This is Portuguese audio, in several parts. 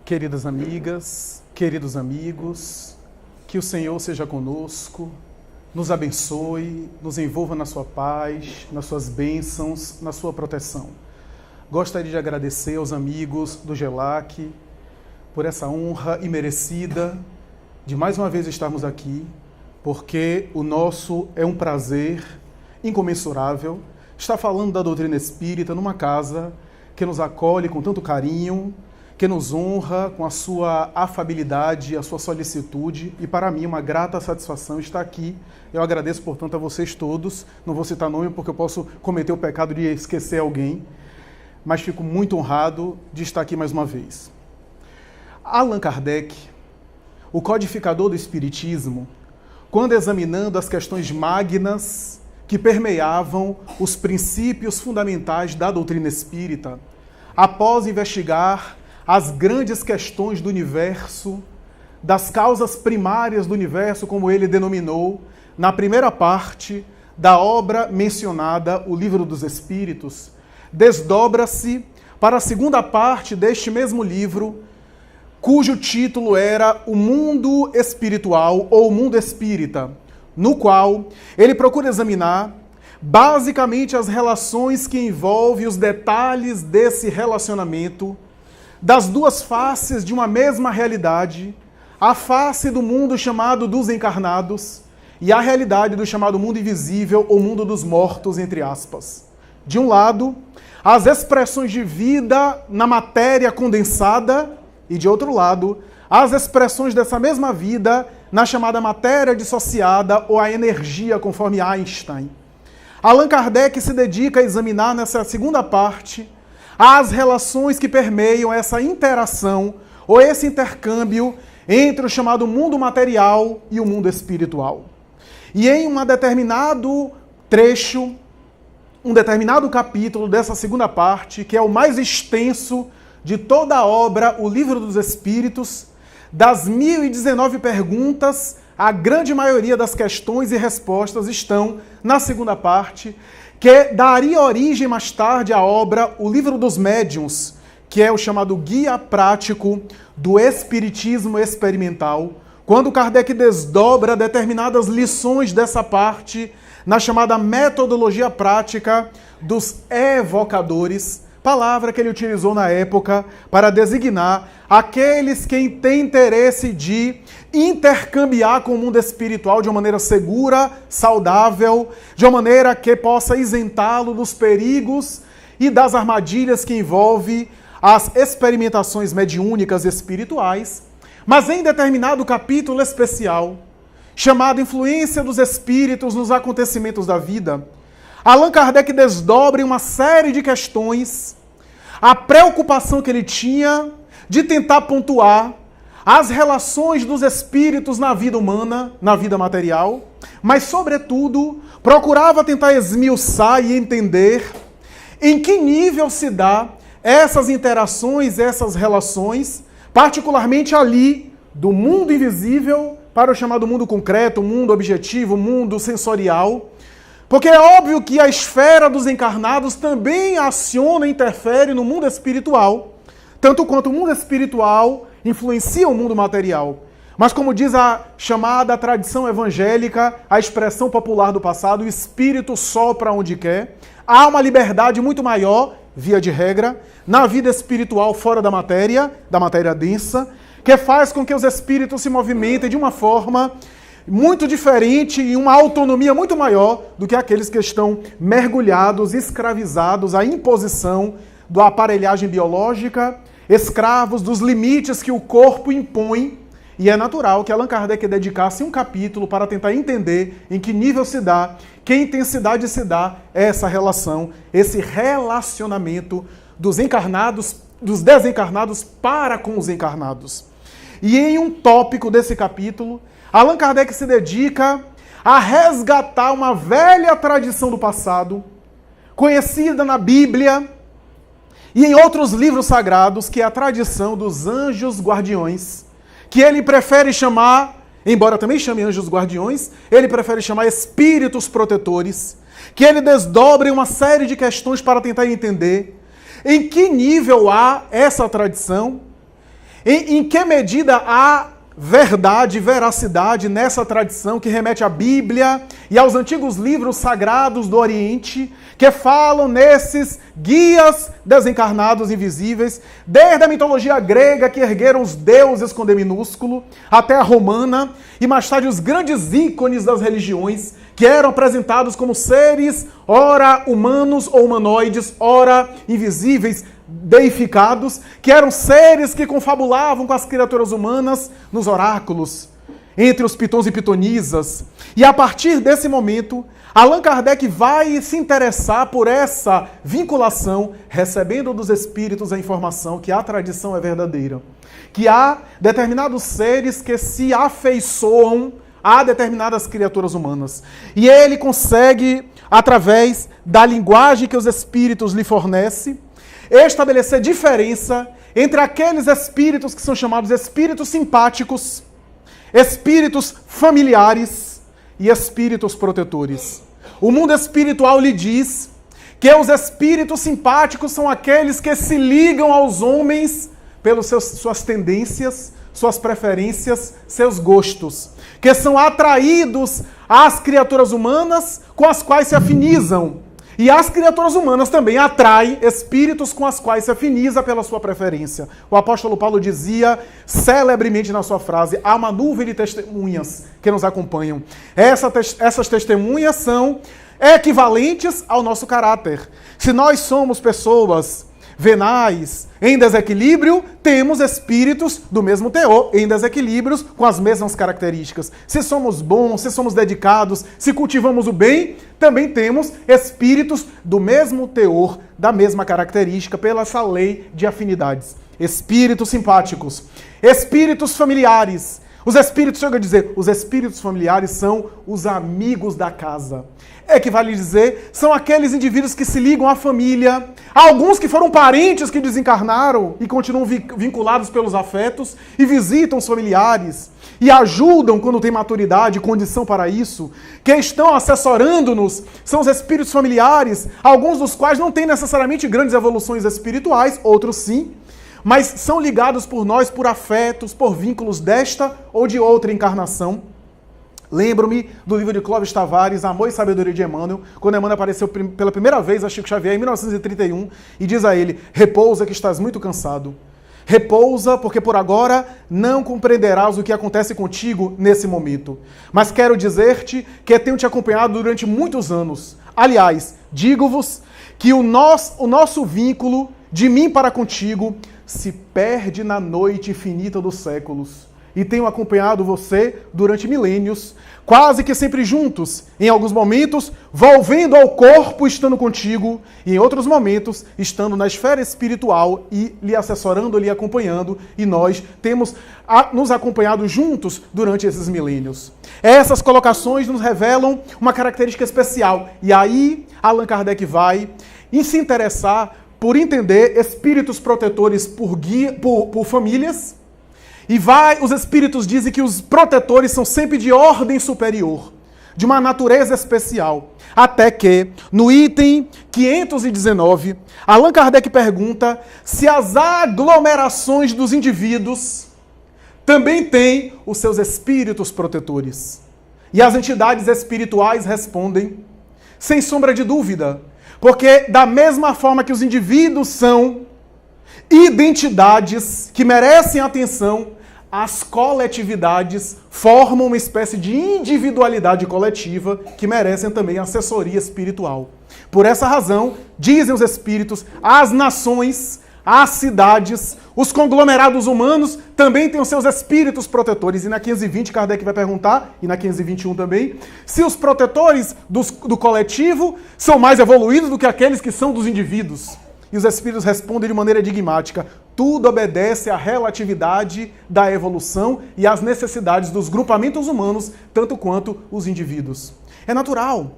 Queridas amigas, queridos amigos, que o Senhor seja conosco, nos abençoe, nos envolva na sua paz, nas suas bênçãos, na sua proteção. Gostaria de agradecer aos amigos do GELAC por essa honra imerecida de mais uma vez estarmos aqui, porque o nosso é um prazer incomensurável estar falando da doutrina espírita numa casa que nos acolhe com tanto carinho, que nos honra com a sua afabilidade, a sua solicitude, e para mim uma grata satisfação estar aqui. Eu agradeço, portanto, a vocês todos. Não vou citar nome porque eu posso cometer o pecado de esquecer alguém, mas fico muito honrado de estar aqui mais uma vez. Allan Kardec, o codificador do Espiritismo, quando examinando as questões magnas que permeavam os princípios fundamentais da doutrina espírita, após investigar as grandes questões do universo, das causas primárias do universo, como ele denominou, na primeira parte da obra mencionada, o Livro dos Espíritos, desdobra-se para a segunda parte deste mesmo livro, cujo título era O Mundo Espiritual ou O Mundo Espírita, no qual ele procura examinar basicamente as relações que envolvem os detalhes desse relacionamento, das duas faces de uma mesma realidade, a face do mundo chamado dos encarnados e a realidade do chamado mundo invisível ou mundo dos mortos, entre aspas. De um lado, as expressões de vida na matéria condensada e, de outro lado, as expressões dessa mesma vida na chamada matéria dissociada ou a energia, conforme Einstein. Allan Kardec se dedica a examinar nessa segunda parte as relações que permeiam essa interação ou esse intercâmbio entre o chamado mundo material e o mundo espiritual. E em um determinado trecho, um determinado capítulo dessa segunda parte, que é o mais extenso de toda a obra, o Livro dos Espíritos, das 1019 perguntas, a grande maioria das questões e respostas estão na segunda parte, que daria origem mais tarde à obra O Livro dos Médiuns, que é o chamado Guia Prático do Espiritismo Experimental, quando Kardec desdobra determinadas lições dessa parte na chamada metodologia prática dos evocadores, palavra que ele utilizou na época para designar aqueles que têm interesse de intercambiar com o mundo espiritual de uma maneira segura, saudável, de uma maneira que possa isentá-lo dos perigos e das armadilhas que envolve as experimentações mediúnicas espirituais, mas em determinado capítulo especial, chamado Influência dos Espíritos nos Acontecimentos da Vida, Allan Kardec desdobra em uma série de questões a preocupação que ele tinha de tentar pontuar as relações dos espíritos na vida humana, na vida material, mas, sobretudo, procurava tentar esmiuçar e entender em que nível se dá essas interações, essas relações, particularmente ali do mundo invisível para o chamado mundo concreto, mundo objetivo, mundo sensorial, porque é óbvio que a esfera dos encarnados também aciona e interfere no mundo espiritual, tanto quanto o mundo espiritual influencia o mundo material. Mas como diz a chamada tradição evangélica, a expressão popular do passado, o espírito sopra onde quer. Há uma liberdade muito maior, via de regra, na vida espiritual fora da matéria densa, que faz com que os espíritos se movimentem de uma forma muito diferente e uma autonomia muito maior do que aqueles que estão mergulhados, escravizados à imposição da aparelhagem biológica, escravos dos limites que o corpo impõe, e é natural que Allan Kardec dedicasse um capítulo para tentar entender em que nível se dá, que intensidade se dá essa relação, esse relacionamento dos encarnados, dos desencarnados para com os encarnados. E em um tópico desse capítulo, Allan Kardec se dedica a resgatar uma velha tradição do passado, conhecida na Bíblia e em outros livros sagrados, que é a tradição dos anjos guardiões, que ele prefere chamar, embora também chame anjos guardiões, ele prefere chamar espíritos protetores, que ele desdobra em uma série de questões para tentar entender em que nível há essa tradição Em que medida há verdade, veracidade nessa tradição que remete à Bíblia e aos antigos livros sagrados do Oriente, que falam nesses guias desencarnados invisíveis, desde a mitologia grega, que ergueram os deuses com D minúsculo, até a romana, e mais tarde os grandes ícones das religiões, que eram apresentados como seres, ora humanos ou humanoides, ora invisíveis, deificados, que eram seres que confabulavam com as criaturas humanas nos oráculos, entre os pitons e pitonisas. E a partir desse momento, Allan Kardec vai se interessar por essa vinculação, recebendo dos espíritos a informação que a tradição é verdadeira, que há determinados seres que se afeiçoam a determinadas criaturas humanas. E ele consegue, através da linguagem que os espíritos lhe fornecem, estabelecer diferença entre aqueles espíritos que são chamados espíritos simpáticos, espíritos familiares e espíritos protetores. O mundo espiritual lhe diz que os espíritos simpáticos são aqueles que se ligam aos homens pelas suas tendências, suas preferências, seus gostos, que são atraídos às criaturas humanas com as quais se afinizam. E as criaturas humanas também atraem espíritos com as quais se afiniza pela sua preferência. O apóstolo Paulo dizia celebremente na sua frase: há uma nuvem de testemunhas que nos acompanham. Essas testemunhas são equivalentes ao nosso caráter. Se nós somos pessoas venais, em desequilíbrio, temos espíritos do mesmo teor, em desequilíbrios, com as mesmas características. Se somos bons, se somos dedicados, se cultivamos o bem, também temos espíritos do mesmo teor, da mesma característica, pela essa lei de afinidades. Espíritos simpáticos, espíritos familiares. Os espíritos, chega a dizer, os espíritos familiares são os amigos da casa. Equivale a dizer, são aqueles indivíduos que se ligam à família, alguns que foram parentes que desencarnaram e continuam vinculados pelos afetos e visitam os familiares e ajudam quando tem maturidade e condição para isso, que estão assessorando-nos, são os espíritos familiares, alguns dos quais não têm necessariamente grandes evoluções espirituais, outros sim, mas são ligados por nós por afetos, por vínculos desta ou de outra encarnação. Lembro-me do livro de Clóvis Tavares, Amor e Sabedoria de Emmanuel, quando Emmanuel apareceu pela primeira vez a Chico Xavier em 1931 e diz a ele: repousa que estás muito cansado. Repousa porque por agora não compreenderás o que acontece contigo nesse momento. Mas quero dizer-te que tenho te acompanhado durante muitos anos. Aliás, digo-vos que o nosso vínculo de mim para contigo se perde na noite infinita dos séculos. E tenho acompanhado você durante milênios, quase que sempre juntos, em alguns momentos volvendo ao corpo estando contigo, e em outros momentos estando na esfera espiritual e lhe assessorando, lhe acompanhando, e nós temos nos acompanhado juntos durante esses milênios. Essas colocações nos revelam uma característica especial, e aí Allan Kardec vai se interessar por entender espíritos protetores por famílias. E os espíritos dizem que os protetores são sempre de ordem superior, de uma natureza especial. Até que, no item 519, Allan Kardec pergunta se as aglomerações dos indivíduos também têm os seus espíritos protetores. E as entidades espirituais respondem, sem sombra de dúvida, porque da mesma forma que os indivíduos são identidades que merecem atenção, as coletividades formam uma espécie de individualidade coletiva que merecem também assessoria espiritual. Por essa razão, dizem os espíritos, as nações, as cidades, os conglomerados humanos também têm os seus espíritos protetores. E na 520 Kardec vai perguntar, e na 521 também, se os protetores do coletivo são mais evoluídos do que aqueles que são dos indivíduos. E os espíritos respondem de maneira enigmática: tudo obedece à relatividade da evolução e às necessidades dos grupamentos humanos, tanto quanto os indivíduos. É natural.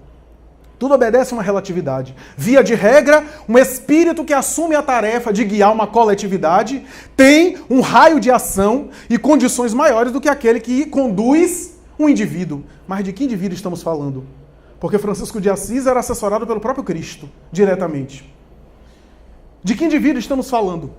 Tudo obedece a uma relatividade. Via de regra, um espírito que assume a tarefa de guiar uma coletividade tem um raio de ação e condições maiores do que aquele que conduz um indivíduo. Mas de que indivíduo estamos falando? Porque Francisco de Assis era assessorado pelo próprio Cristo, diretamente. De que indivíduo estamos falando?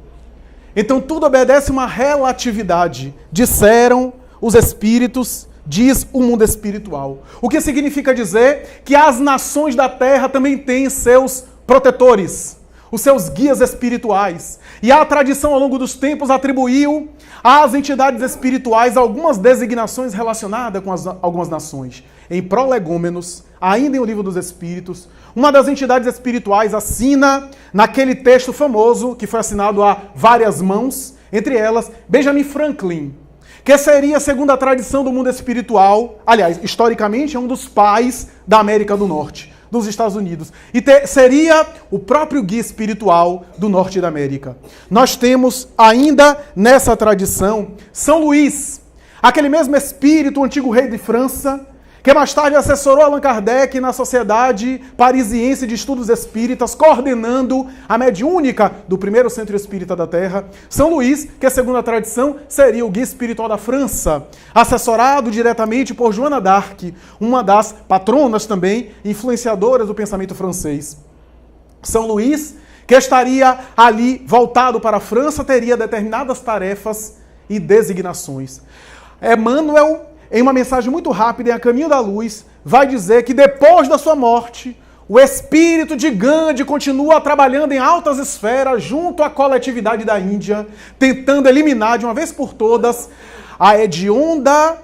Então tudo obedece a uma relatividade. Disseram os espíritos, diz o mundo espiritual. O que significa dizer que as nações da terra também têm seus protetores, os seus guias espirituais. E a tradição ao longo dos tempos atribuiu às entidades espirituais algumas designações relacionadas com algumas nações. Em Prolegômenos, ainda em O Livro dos Espíritos, uma das entidades espirituais assina naquele texto famoso, que foi assinado a várias mãos, entre elas Benjamin Franklin, que seria, segundo a tradição do mundo espiritual, aliás, historicamente é um dos pais da América do Norte, dos Estados Unidos, e seria o próprio guia espiritual do Norte da América. Nós temos ainda nessa tradição São Luís, aquele mesmo espírito, o antigo rei de França, que mais tarde assessorou Allan Kardec na Sociedade Parisiense de Estudos Espíritas, coordenando a mediúnica do primeiro centro espírita da Terra. São Luís, que segundo a tradição seria o guia espiritual da França, assessorado diretamente por Joana d'Arc, uma das patronas também, influenciadoras do pensamento francês. São Luís, que estaria ali voltado para a França, teria determinadas tarefas e designações. Emmanuel, em uma mensagem muito rápida, em A Caminho da Luz, vai dizer que depois da sua morte, o espírito de Gandhi continua trabalhando em altas esferas junto à coletividade da Índia, tentando eliminar de uma vez por todas a hedionda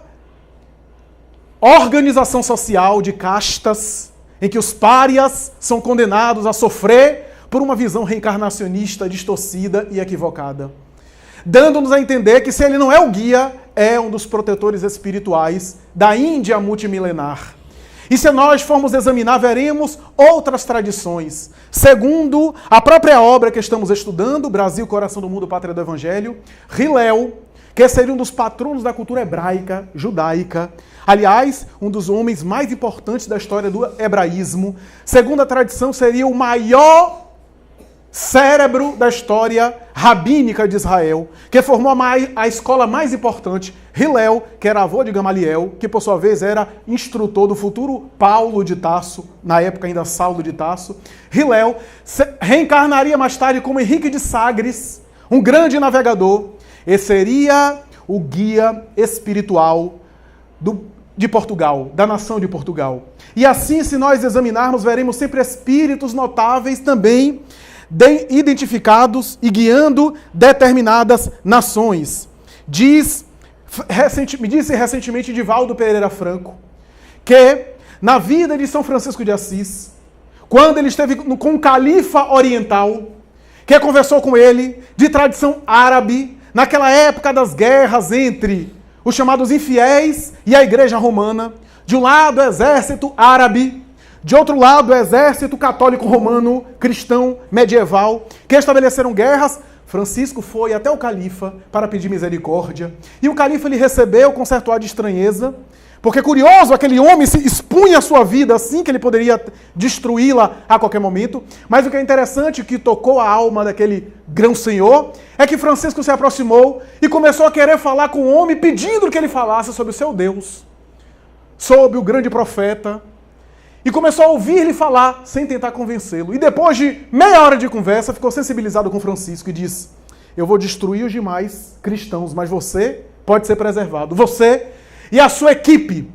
organização social de castas, em que os párias são condenados a sofrer por uma visão reencarnacionista distorcida e equivocada, dando-nos a entender que se ele não é o guia, é um dos protetores espirituais da Índia multimilenar. E se nós formos examinar, veremos outras tradições. Segundo a própria obra que estamos estudando, Brasil, Coração do Mundo, Pátria do Evangelho, Hillel, que seria um dos patronos da cultura hebraica, judaica, aliás, um dos homens mais importantes da história do hebraísmo, segundo a tradição, seria o maior cérebro da história rabínica de Israel, que formou a escola mais importante, Hillel, que era avô de Gamaliel, que por sua vez era instrutor do futuro Paulo de Tarso, na época ainda Saulo de Tarso. Hillel reencarnaria mais tarde como Henrique de Sagres, um grande navegador, e seria o guia espiritual de Portugal, da nação de Portugal. E assim, se nós examinarmos, veremos sempre espíritos notáveis também identificados e guiando determinadas nações. Me disse recentemente Divaldo Pereira Franco que na vida de São Francisco de Assis, quando ele esteve com um califa oriental, que conversou com ele de tradição árabe, naquela época das guerras entre os chamados infiéis e a Igreja Romana, de um lado o exército árabe, de outro lado, o exército católico romano, cristão, medieval, que estabeleceram guerras. Francisco foi até o califa para pedir misericórdia. E o califa lhe recebeu com certo ar de estranheza, porque, curioso, aquele homem se expunha a sua vida assim, que ele poderia destruí-la a qualquer momento. Mas o que é interessante, que tocou a alma daquele grão-senhor, é que Francisco se aproximou e começou a querer falar com o homem, pedindo que ele falasse sobre o seu Deus, sobre o grande profeta, e começou a ouvir-lhe falar, sem tentar convencê-lo. E depois de meia hora de conversa, ficou sensibilizado com Francisco e disse: eu vou destruir os demais cristãos, mas você pode ser preservado. Você e a sua equipe,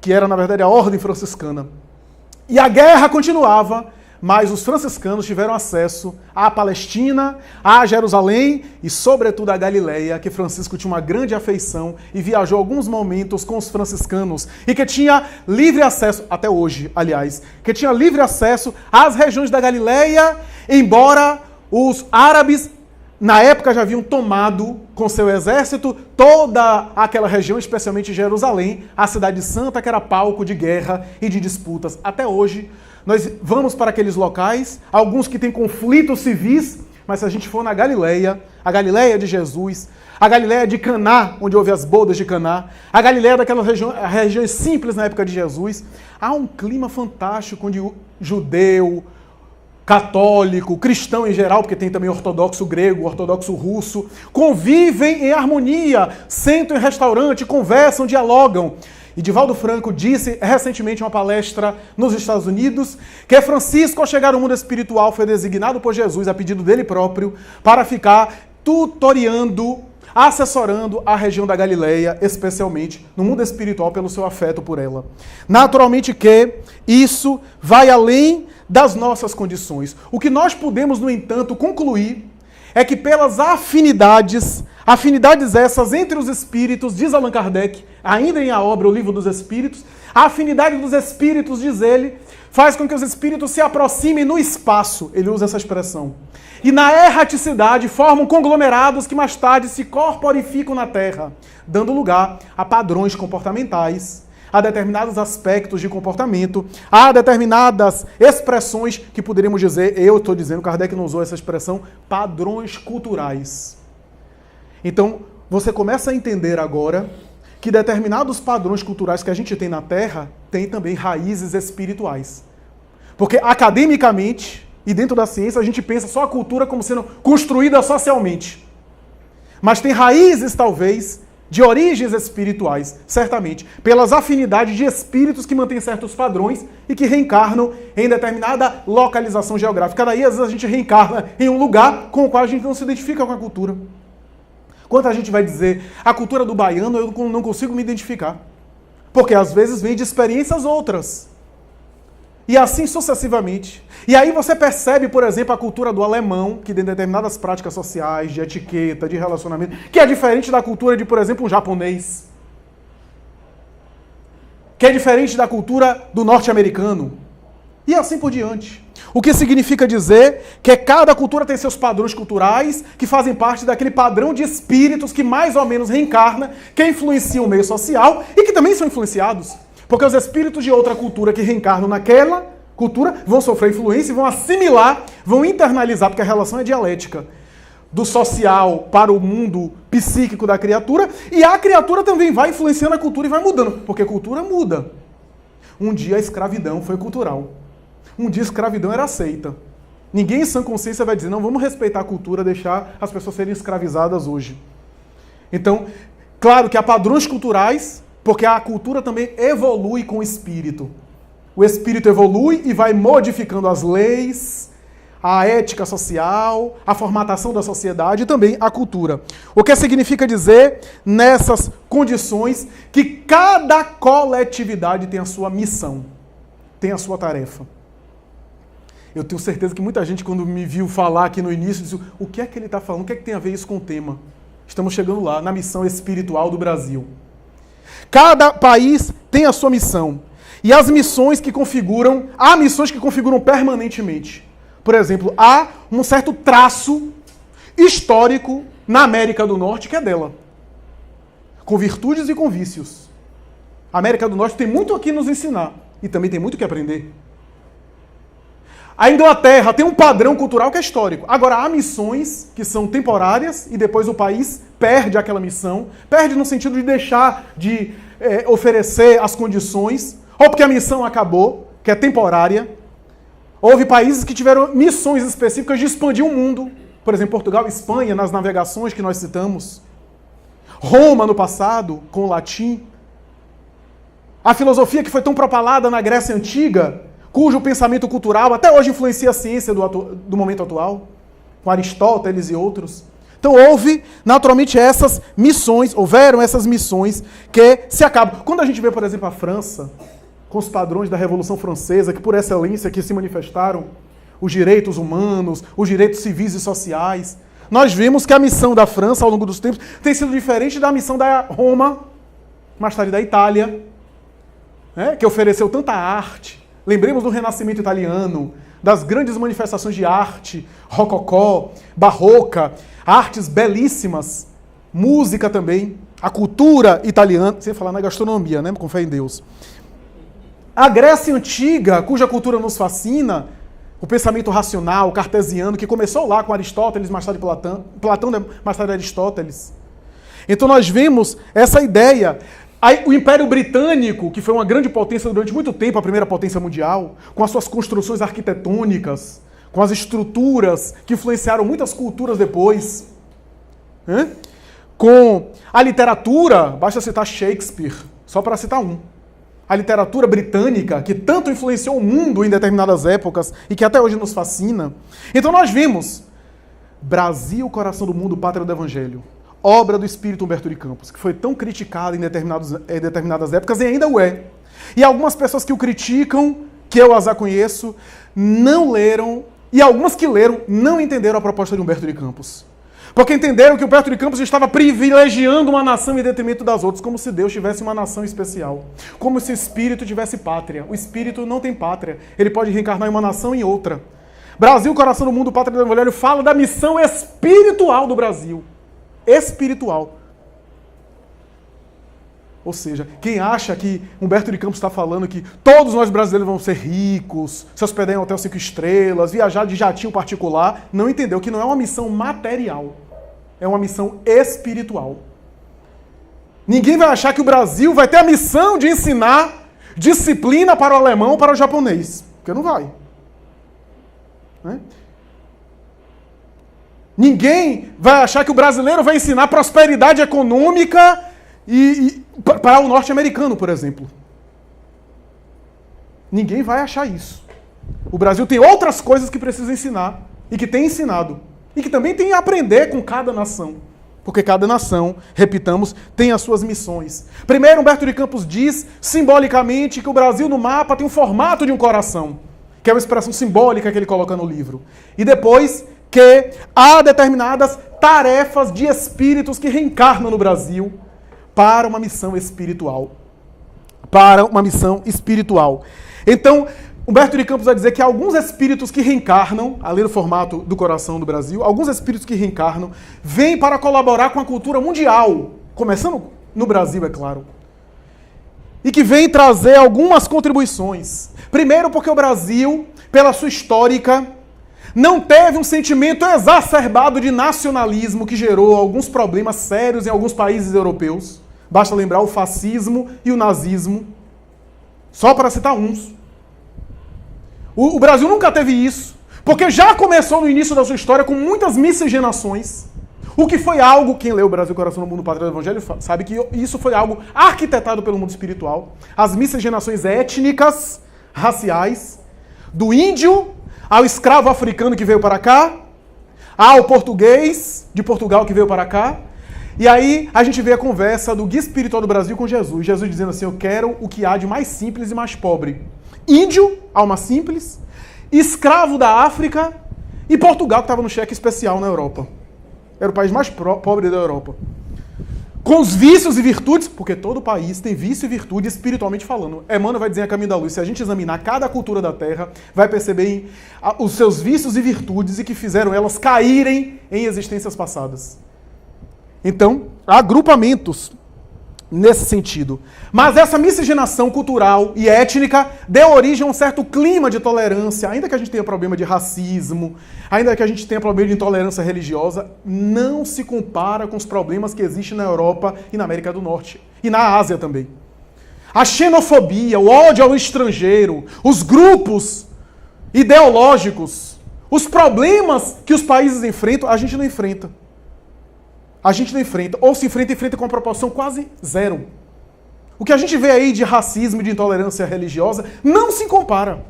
que era, na verdade, a ordem franciscana. E a guerra continuava, mas os franciscanos tiveram acesso à Palestina, a Jerusalém e, sobretudo, à Galileia, que Francisco tinha uma grande afeição e viajou alguns momentos com os franciscanos e que tinha livre acesso, até hoje, aliás, que tinha livre acesso às regiões da Galileia, embora os árabes, na época, já haviam tomado com seu exército toda aquela região, especialmente Jerusalém, a Cidade Santa, que era palco de guerra e de disputas. Até hoje, nós vamos para aqueles locais, alguns que têm conflitos civis, mas se a gente for na Galileia, a Galileia de Jesus, a Galileia de Caná, onde houve as bodas de Caná, a Galileia daquelas regiões simples na época de Jesus, há um clima fantástico onde o judeu, católico, cristão em geral, porque tem também ortodoxo grego, ortodoxo russo, convivem em harmonia, sentam em restaurante, conversam, dialogam. E Divaldo Franco disse recentemente em uma palestra nos Estados Unidos que Francisco, ao chegar ao mundo espiritual, foi designado por Jesus, a pedido dele próprio, para ficar tutoriando, assessorando a região da Galileia, especialmente no mundo espiritual, pelo seu afeto por ela. Naturalmente que isso vai além das nossas condições. O que nós podemos, no entanto, concluir é que pelas afinidades essas entre os espíritos, diz Allan Kardec, ainda em A Obra, o Livro dos Espíritos, a afinidade dos espíritos, diz ele, faz com que os espíritos se aproximem no espaço, ele usa essa expressão, e na erraticidade formam conglomerados que mais tarde se corporificam na Terra, dando lugar a padrões comportamentais, a determinados aspectos de comportamento, a determinadas expressões que poderíamos dizer, eu estou dizendo, Kardec não usou essa expressão, padrões culturais. Então, você começa a entender agora que determinados padrões culturais que a gente tem na Terra têm também raízes espirituais. Porque academicamente e dentro da ciência a gente pensa só a cultura como sendo construída socialmente. Mas tem raízes, talvez, de origens espirituais, certamente, pelas afinidades de espíritos que mantêm certos padrões e que reencarnam em determinada localização geográfica. Daí, às vezes, a gente reencarna em um lugar com o qual a gente não se identifica com a cultura. Quando a gente vai dizer a cultura do baiano, eu não consigo me identificar. Porque, às vezes, vem de experiências outras. E assim sucessivamente. E aí você percebe, por exemplo, a cultura do alemão, que tem determinadas práticas sociais, de etiqueta, de relacionamento, que é diferente da cultura de, por exemplo, um japonês. Que é diferente da cultura do norte-americano. E assim por diante. O que significa dizer que cada cultura tem seus padrões culturais, que fazem parte daquele padrão de espíritos que mais ou menos reencarna, que influenciam o meio social e que também são influenciados. Porque os espíritos de outra cultura que reencarnam naquela cultura vão sofrer influência, vão assimilar, vão internalizar, porque a relação é dialética, do social para o mundo psíquico da criatura, e a criatura também vai influenciando a cultura e vai mudando, porque a cultura muda. Um dia a escravidão foi cultural. Um dia a escravidão era aceita. Ninguém em sã consciência vai dizer, não, vamos respeitar a cultura, deixar as pessoas serem escravizadas hoje. Então, claro que há padrões culturais, porque a cultura também evolui com o espírito. O espírito evolui e vai modificando as leis, a ética social, a formatação da sociedade e também a cultura. O que significa dizer, nessas condições, que cada coletividade tem a sua missão, tem a sua tarefa. Eu tenho certeza que muita gente, quando me viu falar aqui no início, disse, o que é que ele está falando? O que é que tem a ver isso com o tema? Estamos chegando lá, na missão espiritual do Brasil. Cada país tem a sua missão. E as missões que configuram, há missões que configuram permanentemente. Por exemplo, há um certo traço histórico na América do Norte que é dela. Com virtudes e com vícios. A América do Norte tem muito aqui nos ensinar. E também tem muito que aprender. A Inglaterra tem um padrão cultural que é histórico. Agora, há missões que são temporárias e depois o país perde aquela missão. Perde no sentido de deixar de oferecer as condições, ou porque a missão acabou, que é temporária. Houve países que tiveram missões específicas de expandir o mundo. Por exemplo, Portugal e Espanha, nas navegações que nós citamos. Roma, no passado, com o latim. A filosofia que foi tão propalada na Grécia Antiga, cujo pensamento cultural até hoje influencia a ciência do momento atual, com Aristóteles e outros. Então houve, naturalmente, houveram essas missões que se acabam. Quando a gente vê, por exemplo, a França, com os padrões da Revolução Francesa, que por excelência que se manifestaram, os direitos humanos, os direitos civis e sociais, nós vemos que a missão da França, ao longo dos tempos, tem sido diferente da missão da Roma, mais tarde da Itália, que ofereceu tanta arte. Lembremos do Renascimento italiano, das grandes manifestações de arte, rococó, barroca, artes belíssimas, música também, a cultura italiana, sem falar na gastronomia, com fé em Deus. A Grécia Antiga, cuja cultura nos fascina, o pensamento racional, cartesiano, que começou lá com Aristóteles, mais tarde Platão, mais tarde Aristóteles. Então nós vemos essa ideia. Aí, o Império Britânico, que foi uma grande potência durante muito tempo, a primeira potência mundial, com as suas construções arquitetônicas, com as estruturas que influenciaram muitas culturas depois, com a literatura, basta citar Shakespeare, só para citar um. A literatura britânica, que tanto influenciou o mundo em determinadas épocas e que até hoje nos fascina. Então nós vimos, Brasil, Coração do Mundo, Pátria do Evangelho, obra do espírito Humberto de Campos, que foi tão criticado em determinadas épocas e ainda o é. E algumas pessoas que o criticam, que eu as conheço, não leram, e algumas que leram não entenderam a proposta de Humberto de Campos. Porque entenderam que Humberto de Campos estava privilegiando uma nação em detrimento das outras, como se Deus tivesse uma nação especial. Como se o espírito tivesse pátria. O espírito não tem pátria. Ele pode reencarnar em uma nação e em outra. Brasil, Coração do Mundo, Pátria do Evangelho fala da missão espiritual do Brasil. Espiritual. Ou seja, quem acha que Humberto de Campos está falando que todos nós brasileiros vamos ser ricos, se hospedar em hotel 5 estrelas, viajar de jatinho particular, não entendeu que não é uma missão material, é uma missão espiritual. Ninguém vai achar que o Brasil vai ter a missão de ensinar disciplina para o alemão ou para o japonês, porque não vai. Né? Ninguém vai achar que o brasileiro vai ensinar prosperidade econômica para o norte-americano, por exemplo. Ninguém vai achar isso. O Brasil tem outras coisas que precisa ensinar e que tem ensinado. E que também tem a aprender com cada nação. Porque cada nação, repitamos, tem as suas missões. Primeiro, Humberto de Campos diz, simbolicamente, que o Brasil no mapa tem um formato de um coração, que é uma expressão simbólica que ele coloca no livro. E depois, que há determinadas tarefas de espíritos que reencarnam no Brasil para uma missão espiritual. Para uma missão espiritual. Então, Humberto de Campos vai dizer que alguns espíritos que reencarnam, além do formato do coração do Brasil, alguns espíritos que reencarnam, vêm para colaborar com a cultura mundial, começando no Brasil, é claro. E que vêm trazer algumas contribuições. Primeiro porque o Brasil, pela sua histórica, não teve um sentimento exacerbado de nacionalismo que gerou alguns problemas sérios em alguns países europeus. Basta lembrar o fascismo e o nazismo, só para citar uns. O Brasil nunca teve isso, porque já começou no início da sua história com muitas miscigenações, o que foi algo, quem leu Brasil, Coração do Mundo, Pátria do Evangelho, sabe que isso foi algo arquitetado pelo mundo espiritual. As miscigenações étnicas, raciais, do índio ao escravo africano que veio para cá, ao português de Portugal que veio para cá. E aí a gente vê a conversa do guia espiritual do Brasil com Jesus. Jesus dizendo assim, eu quero o que há de mais simples e mais pobre. Índio, alma simples, escravo da África e Portugal, que estava no cheque especial na Europa. Era o país mais pobre da Europa. Com os vícios e virtudes, porque todo país tem vício e virtude espiritualmente falando. Emmanuel vai dizer a Caminho da Luz, se a gente examinar cada cultura da Terra, vai perceber os seus vícios e virtudes e que fizeram elas caírem em existências passadas. Então, há agrupamentos nesse sentido. Mas essa miscigenação cultural e étnica deu origem a um certo clima de tolerância, ainda que a gente tenha problema de racismo, ainda que a gente tenha problema de intolerância religiosa, não se compara com os problemas que existem na Europa e na América do Norte. E na Ásia também. A xenofobia, o ódio ao estrangeiro, os grupos ideológicos, os problemas que os países enfrentam, a gente não enfrenta. A gente não enfrenta, ou se enfrenta com uma proporção quase zero. O que a gente vê aí de racismo e de intolerância religiosa não se compara.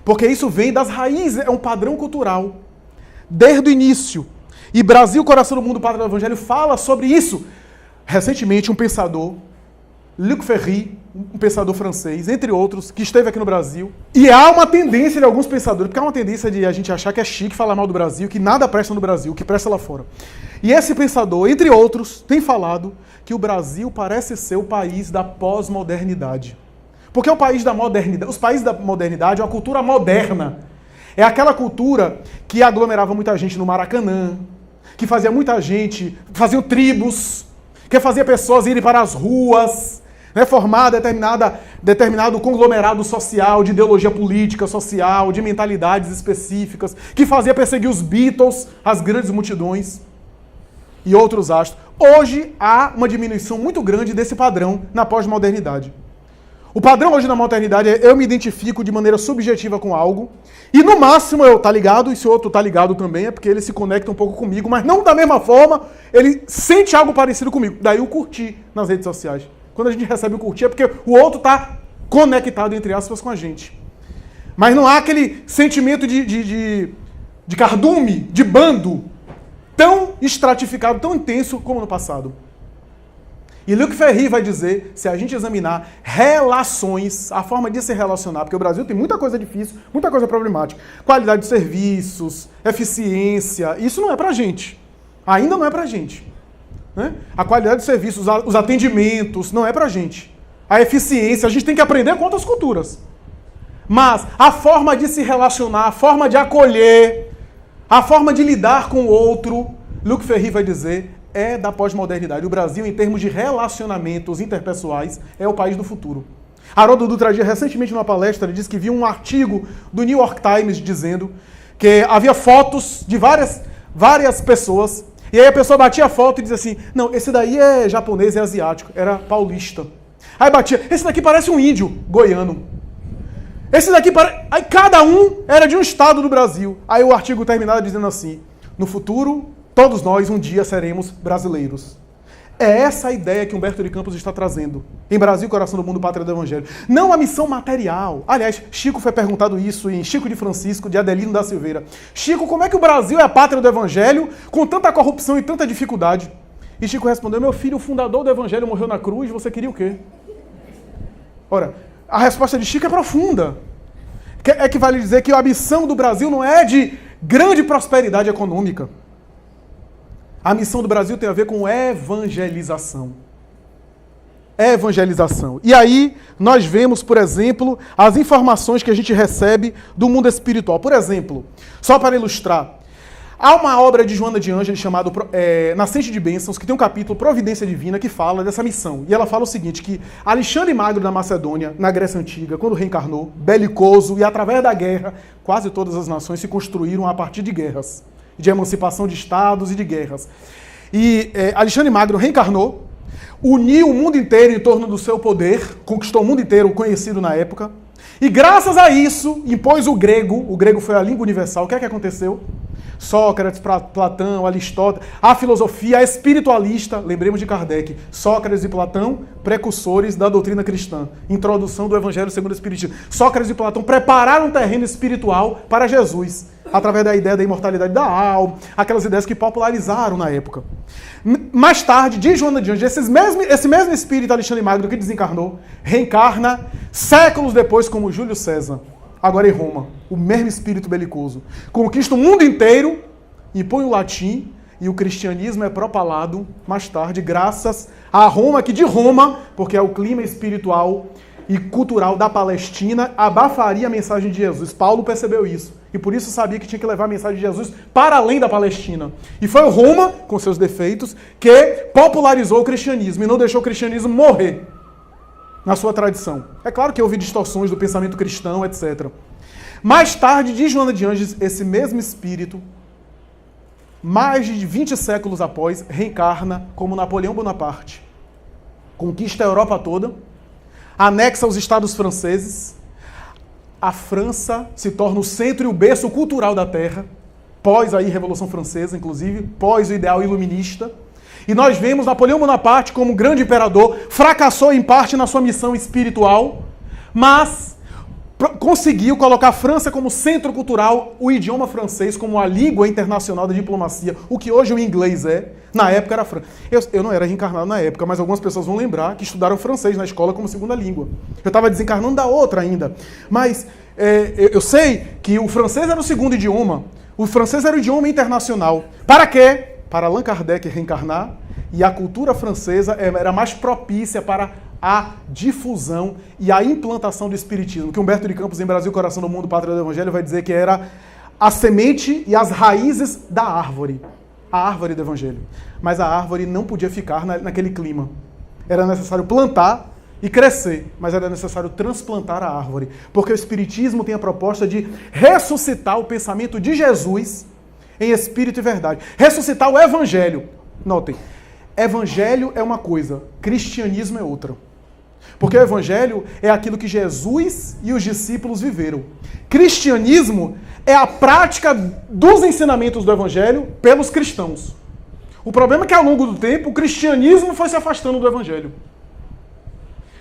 Porque isso vem das raízes, é um padrão cultural. Desde o início. E Brasil, Coração do Mundo, Pátria do Evangelho fala sobre isso. Recentemente, um pensador, Luc Ferry, um pensador francês, entre outros, que esteve aqui no Brasil. E há uma tendência de alguns pensadores, porque há uma tendência de a gente achar que é chique falar mal do Brasil, que nada presta no Brasil, que presta lá fora. E esse pensador, entre outros, tem falado que o Brasil parece ser o país da pós-modernidade. Porque é o país da modernidade. Os países da modernidade é uma cultura moderna. É aquela cultura que aglomerava muita gente no Maracanã, que fazia muita gente, faziam tribos, que fazia pessoas irem para as ruas, né, formar determinado conglomerado social, de ideologia política, social, de mentalidades específicas, que fazia perseguir os Beatles, as grandes multidões e outros astros. Hoje há uma diminuição muito grande desse padrão na pós-modernidade. O padrão hoje na modernidade é eu me identifico de maneira subjetiva com algo e no máximo eu tá ligado, e se o outro tá ligado também é porque ele se conecta um pouco comigo, mas não da mesma forma, ele sente algo parecido comigo. Daí o curtir nas redes sociais. Quando a gente recebe o curtir é porque o outro tá conectado, entre aspas, com a gente. Mas não há aquele sentimento de cardume, de bando, tão estratificado, tão intenso como no passado. E Luc Ferry vai dizer, se a gente examinar relações, a forma de se relacionar, porque o Brasil tem muita coisa difícil, muita coisa problemática, qualidade de serviços, eficiência, isso não é pra gente. Ainda não é pra gente. Né? A qualidade de serviços, os atendimentos, não é pra gente. A eficiência, a gente tem que aprender com outras culturas. Mas a forma de se relacionar, a forma de acolher, a forma de lidar com o outro, Luc Ferry vai dizer, é da pós-modernidade. O Brasil, em termos de relacionamentos interpessoais, é o país do futuro. Haroldo Dutra Dias, recentemente numa palestra, disse que viu um artigo do New York Times dizendo que havia fotos de várias pessoas, e aí a pessoa batia a foto e dizia assim, não, esse daí é japonês, é asiático, era paulista. Aí batia, esse daqui parece um índio, goiano. Esse daqui parece... Aí cada um era de um estado do Brasil. Aí o artigo terminava dizendo assim, no futuro, todos nós um dia seremos brasileiros. É essa a ideia que Humberto de Campos está trazendo. Em Brasil, Coração do Mundo, Pátria do Evangelho. Não a missão material. Aliás, Chico foi perguntado isso em Chico de Francisco, de Adelino da Silveira. Chico, como é que o Brasil é a pátria do Evangelho com tanta corrupção e tanta dificuldade? E Chico respondeu, meu filho, o fundador do Evangelho morreu na cruz, você queria o quê? Ora, a resposta de Chico é profunda. É que vale dizer que a missão do Brasil não é de grande prosperidade econômica. A missão do Brasil tem a ver com evangelização. Evangelização. E aí, nós vemos, por exemplo, as informações que a gente recebe do mundo espiritual. Por exemplo, só para ilustrar, há uma obra de Joana de Ângeles chamada Nascente de Bênçãos, que tem um capítulo Providência Divina, que fala dessa missão. E ela fala o seguinte, que Alexandre Magno da Macedônia, na Grécia Antiga, quando reencarnou, belicoso, e através da guerra, quase todas as nações se construíram a partir de guerras. De emancipação de estados e de guerras. E Alexandre Magno reencarnou, uniu o mundo inteiro em torno do seu poder, conquistou o mundo inteiro, conhecido na época, e graças a isso impôs o grego foi a língua universal. O que é que aconteceu? Sócrates, Platão, Aristóteles, a filosofia espiritualista, lembremos de Kardec, Sócrates e Platão, precursores da doutrina cristã, introdução do Evangelho segundo o Espiritismo. Sócrates e Platão prepararam um terreno espiritual para Jesus, através da ideia da imortalidade da alma, aquelas ideias que popularizaram na época. Mais tarde, de Joana de Ângeles, esse mesmo espírito Alexandre Magno que desencarnou, reencarna séculos depois como Júlio César, agora em Roma, o mesmo espírito belicoso. Conquista o mundo inteiro, impõe o latim, e o cristianismo é propalado mais tarde, graças a Roma, que de Roma, porque é o clima espiritual e cultural da Palestina, abafaria a mensagem de Jesus. Paulo percebeu isso, e por isso sabia que tinha que levar a mensagem de Jesus para além da Palestina. E foi Roma, com seus defeitos, que popularizou o cristianismo, e não deixou o cristianismo morrer na sua tradição. É claro que houve distorções do pensamento cristão, etc. Mais tarde, de Joana de Ângeles, esse mesmo espírito, mais de 20 séculos após, reencarna como Napoleão Bonaparte. Conquista a Europa toda, anexa os estados franceses, a França se torna o centro e o berço cultural da Terra, pós a Revolução Francesa, inclusive, pós o ideal iluminista. E nós vemos Napoleão Bonaparte como grande imperador, fracassou em parte na sua missão espiritual, mas conseguiu colocar a França como centro cultural, o idioma francês como a língua internacional da diplomacia, o que hoje o inglês é, na época era francês. Eu não era reencarnado na época, mas algumas pessoas vão lembrar que estudaram francês na escola como segunda língua. Eu estava desencarnando da outra ainda, mas eu sei que o francês era o segundo idioma, o francês era o idioma internacional. Para quê? Para Allan Kardec reencarnar, e a cultura francesa era mais propícia para a difusão e a implantação do espiritismo, que Humberto de Campos, em Brasil, Coração do Mundo, Pátria do Evangelho, vai dizer que era a semente e as raízes da árvore, a árvore do Evangelho. Mas a árvore não podia ficar naquele clima. Era necessário plantar e crescer, mas era necessário transplantar a árvore, porque o espiritismo tem a proposta de ressuscitar o pensamento de Jesus em espírito e verdade. Ressuscitar o Evangelho. Notem, Evangelho é uma coisa, cristianismo é outra. Porque o Evangelho é aquilo que Jesus e os discípulos viveram. Cristianismo é a prática dos ensinamentos do Evangelho pelos cristãos. O problema é que ao longo do tempo o cristianismo foi se afastando do Evangelho.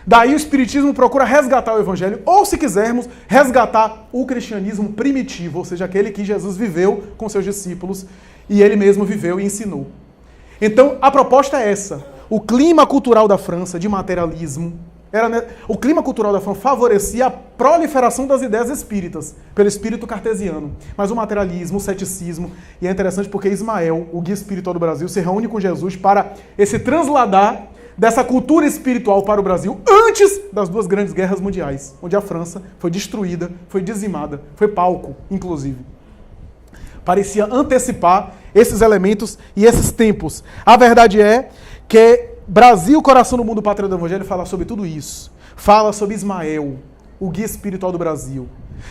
Daí o Espiritismo procura resgatar o Evangelho, ou se quisermos, resgatar o cristianismo primitivo, ou seja, aquele que Jesus viveu com seus discípulos E ele mesmo viveu e ensinou. Então, a proposta é essa. O clima cultural da França, de materialismo, o clima cultural da França favorecia a proliferação das ideias espíritas, pelo espírito cartesiano. Mas o materialismo, o ceticismo, e é interessante porque Ismael, o guia espiritual do Brasil, se reúne com Jesus para esse transladar dessa cultura espiritual para o Brasil antes das duas grandes guerras mundiais, onde a França foi destruída, foi dizimada, foi palco, inclusive. Parecia antecipar esses elementos e esses tempos. A verdade é que Brasil, coração do mundo, pátria do Evangelho, fala sobre tudo isso. Fala sobre Ismael, o guia espiritual do Brasil.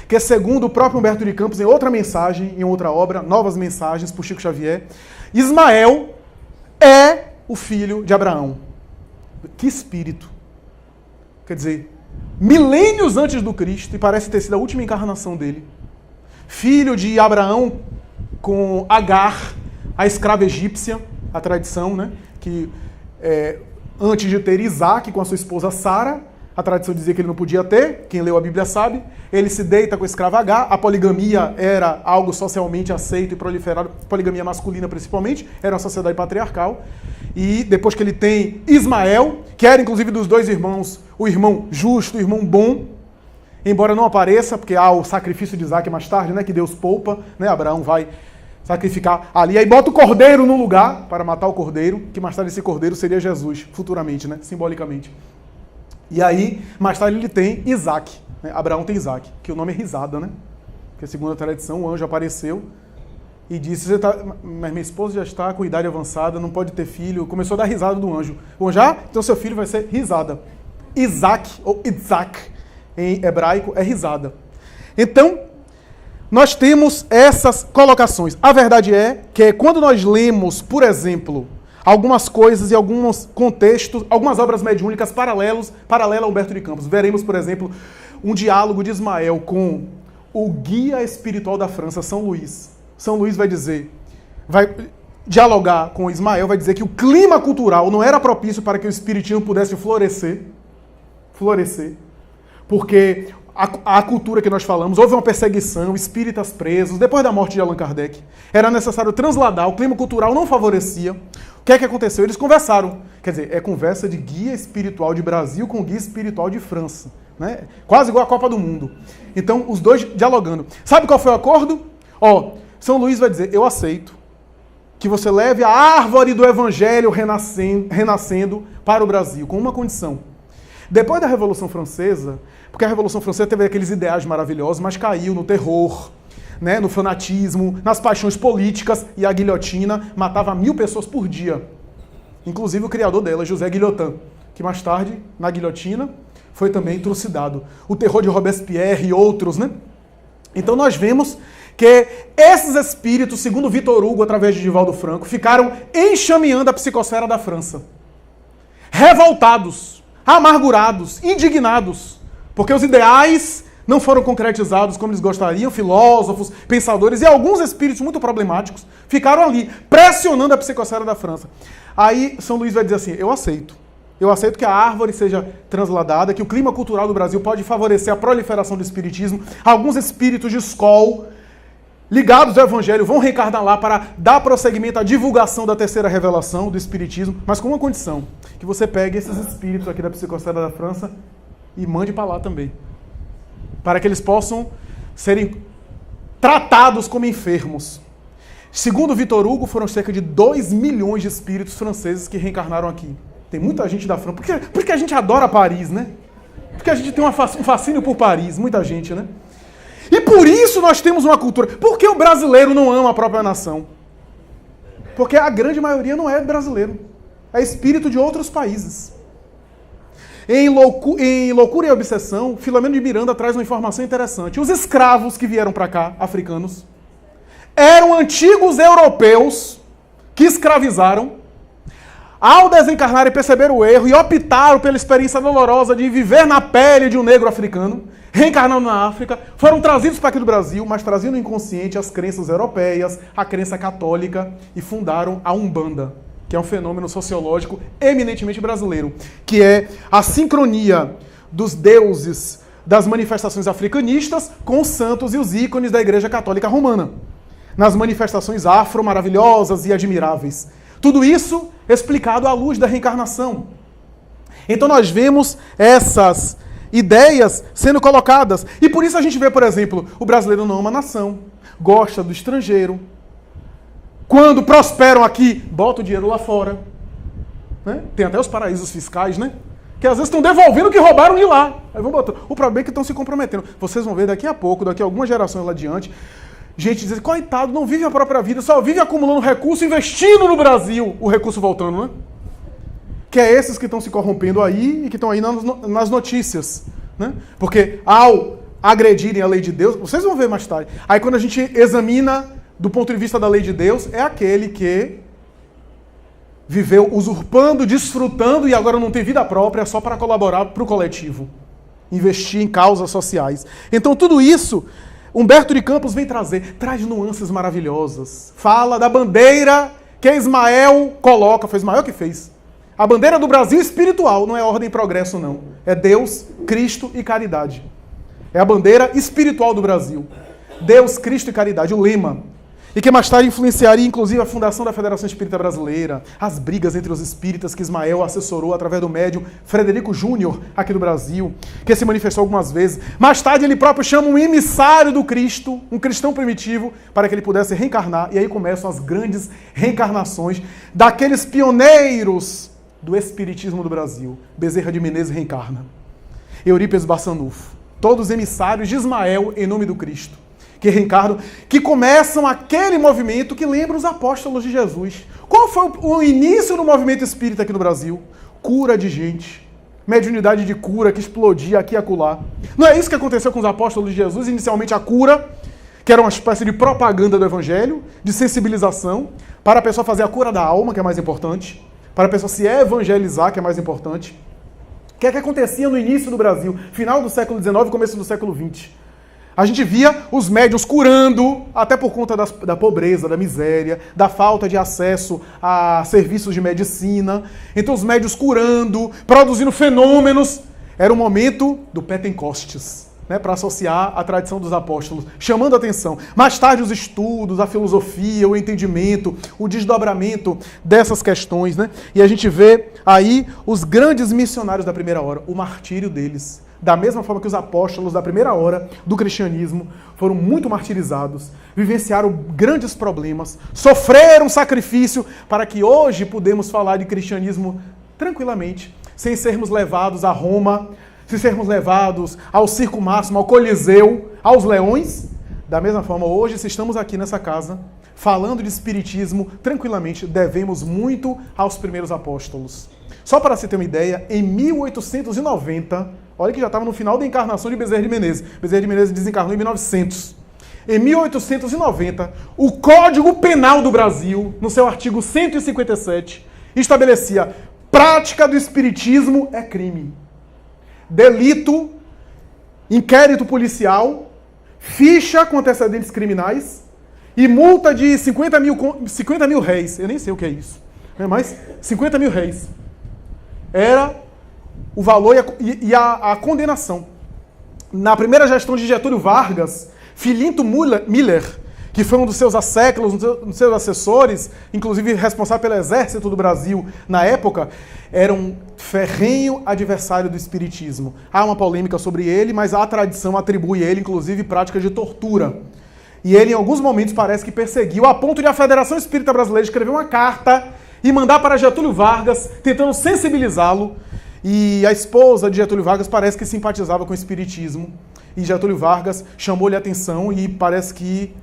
Que segundo o próprio Humberto de Campos, em outra mensagem, em outra obra, Novas Mensagens, por Chico Xavier, Ismael é o filho de Abraão. Que espírito! Quer dizer, milênios antes do Cristo, e parece ter sido a última encarnação dele. Filho de Abraão com Agar, a escrava egípcia, a tradição, né? Que antes de ter Isaac com a sua esposa Sara, a tradição dizia que ele não podia ter, quem leu a Bíblia sabe, ele se deita com a escrava Agar, a poligamia era algo socialmente aceito e proliferado, poligamia masculina principalmente, era uma sociedade patriarcal, e depois que ele tem Ismael, que era inclusive dos dois irmãos, o irmão justo, o irmão bom, embora não apareça, porque há o sacrifício de Isaac mais tarde, né, que Deus poupa, né, Abraão vai sacrificar ali, aí bota o cordeiro no lugar para matar o cordeiro, que mais tarde esse cordeiro seria Jesus, futuramente, né, simbolicamente. E aí, mais tarde ele tem Isaac, né? Abraão tem Isaac, que o nome é risada, né? Porque segundo a tradição, o anjo apareceu e disse, mas minha esposa já está com idade avançada, não pode ter filho, começou a dar risada do anjo. O anjo, então seu filho vai ser risada. Isaac, ou Itzak, em hebraico, é risada. Então, nós temos essas colocações. A verdade é que quando nós lemos, por exemplo, algumas coisas e alguns contextos, algumas obras mediúnicas paralelas a Humberto de Campos, veremos, por exemplo, um diálogo de Ismael com o guia espiritual da França, São Luís. São Luís vai dialogar com Ismael, vai dizer que o clima cultural não era propício para que o espiritismo pudesse florescer, porque a cultura que nós falamos, houve uma perseguição, espíritas presos, depois da morte de Allan Kardec. Era necessário transladar, o clima cultural não favorecia. O que é que aconteceu? Eles conversaram. Quer dizer, é conversa de guia espiritual de Brasil com guia espiritual de França. Né? Quase igual a Copa do Mundo. Então, os dois dialogando. Sabe qual foi o acordo? São Luís vai dizer, eu aceito que você leve a árvore do Evangelho renascendo para o Brasil, com uma condição. Depois da Revolução Francesa, porque a Revolução Francesa teve aqueles ideais maravilhosos, mas caiu no terror, né, no fanatismo, nas paixões políticas, e a guilhotina matava 1000 pessoas por dia. Inclusive o criador dela, José Guillotin, que mais tarde, na guilhotina, foi também trucidado. O terror de Robespierre e outros, né? Então nós vemos que esses espíritos, segundo Vitor Hugo, através de Divaldo Franco, ficaram enxameando a psicosfera da França. Revoltados, amargurados, indignados, porque os ideais não foram concretizados como eles gostariam, filósofos, pensadores e alguns espíritos muito problemáticos ficaram ali, pressionando a psicosfera da França. Aí São Luís vai dizer assim, eu aceito que a árvore seja transladada, que o clima cultural do Brasil pode favorecer a proliferação do espiritismo, alguns espíritos de escola ligados ao Evangelho vão reencarnar lá para dar prosseguimento à divulgação da terceira revelação do espiritismo, mas com uma condição, que você pegue esses espíritos aqui da psicosfera da França e mande para lá também, para que eles possam serem tratados como enfermos. Segundo Vitor Hugo, foram cerca de 2 milhões de espíritos franceses que reencarnaram aqui. Tem muita gente da França, porque a gente adora Paris, né? Porque a gente tem um fascínio por Paris, muita gente, né? E por isso nós temos uma cultura. Por que o brasileiro não ama a própria nação? Porque a grande maioria não é brasileiro. É espírito de outros países. Em Loucura e Obsessão, Filomeno de Miranda traz uma informação interessante. Os escravos que vieram para cá, africanos, eram antigos europeus que escravizaram, ao desencarnarem perceberam o erro e optaram pela experiência dolorosa de viver na pele de um negro africano, reencarnando na África, foram trazidos para aqui do Brasil, mas traziam no inconsciente as crenças europeias, a crença católica, e fundaram a Umbanda, que é um fenômeno sociológico eminentemente brasileiro, que é a sincronia dos deuses das manifestações africanistas com os santos e os ícones da Igreja Católica Romana. nas manifestações afro maravilhosas e admiráveis. Tudo isso explicado à luz da reencarnação. Então nós vemos essas ideias sendo colocadas. E por isso a gente vê, por exemplo, o brasileiro não ama a nação, gosta do estrangeiro. Quando prosperam aqui, bota o dinheiro lá fora. Né? Tem até os paraísos fiscais, né? Que às vezes estão devolvendo o que roubaram de lá. Aí vão botar. O problema é que estão se comprometendo. Vocês vão ver daqui a pouco, daqui a algumas gerações lá adiante, gente diz, coitado, não vive a própria vida, só vive acumulando recurso, investindo no Brasil, o recurso voltando, né? Que é esses que estão se corrompendo aí e que estão aí nas notícias, né? Porque ao agredirem a lei de Deus, vocês vão ver mais tarde. Aí quando a gente examina do ponto de vista da lei de Deus, é aquele que viveu usurpando, desfrutando e agora não tem vida própria só para colaborar para o coletivo. Investir em causas sociais. Então tudo isso, Humberto de Campos vem trazer, traz nuances maravilhosas. Fala da bandeira que Ismael coloca, foi Ismael que fez. A bandeira do Brasil espiritual, não é ordem e progresso não. É Deus, Cristo e caridade. É a bandeira espiritual do Brasil. Deus, Cristo e caridade, o lema. E que mais tarde influenciaria, inclusive, a fundação da Federação Espírita Brasileira, as brigas entre os espíritas que Ismael assessorou através do médium Frederico Júnior, aqui do Brasil, que se manifestou algumas vezes. Mais tarde, ele próprio chama um emissário do Cristo, um cristão primitivo, para que ele pudesse reencarnar. E aí começam as grandes reencarnações daqueles pioneiros do espiritismo do Brasil. Bezerra de Menezes reencarna. Eurípides Barçanufo. Todos emissários de Ismael em nome do Cristo. Que reencarnam, que começam aquele movimento que lembra os apóstolos de Jesus. Qual foi o início do movimento espírita aqui no Brasil? Cura de gente. Mediunidade de cura que explodia aqui e acolá. Não é isso que aconteceu com os apóstolos de Jesus? Inicialmente a cura, que era uma espécie de propaganda do evangelho, de sensibilização, para a pessoa fazer a cura da alma, que é mais importante, para a pessoa se evangelizar, que é mais importante. O que é que acontecia no início do Brasil? Final do século XIX e começo do século XX. A gente via os médiuns curando, até por conta da pobreza, da miséria, da falta de acesso a serviços de medicina. Então os médiuns curando, produzindo fenômenos. Era o momento do Pentecostes, né, para associar a tradição dos apóstolos, chamando a atenção. Mais tarde os estudos, a filosofia, o entendimento, o desdobramento dessas questões. Né? E a gente vê aí os grandes missionários da primeira hora, o martírio deles. Da mesma forma que os apóstolos da primeira hora do cristianismo foram muito martirizados, vivenciaram grandes problemas, sofreram sacrifício para que hoje podemos falar de cristianismo tranquilamente, sem sermos levados a Roma, sem sermos levados ao circo máximo, ao Coliseu, aos leões. Da mesma forma, hoje, se estamos aqui nessa casa, falando de espiritismo tranquilamente, devemos muito aos primeiros apóstolos. Só para se ter uma ideia, em 1890, olha que já estava no final da encarnação de Bezerra de Menezes. Bezerra de Menezes desencarnou em 1900. Em 1890, o Código Penal do Brasil, no seu artigo 157, estabelecia: prática do espiritismo é crime. Delito, inquérito policial, ficha com antecedentes criminais e multa de 50 mil réis. Eu nem sei o que é isso, mas 50 mil réis. Era o valor e a condenação. Na primeira gestão de Getúlio Vargas, Filinto Miller, que foi um dos seus asséculos, um dos seus assessores, inclusive responsável pelo exército do Brasil na época, era um ferrenho adversário do espiritismo. Há uma polêmica sobre ele, mas a tradição atribui a ele, inclusive, práticas de tortura. E ele, em alguns momentos, parece que perseguiu, a ponto de a Federação Espírita Brasileira escrever uma carta e mandar para Getúlio Vargas, tentando sensibilizá-lo. E a esposa de Getúlio Vargas parece que simpatizava com o espiritismo. E Getúlio Vargas chamou-lhe a atenção e parece que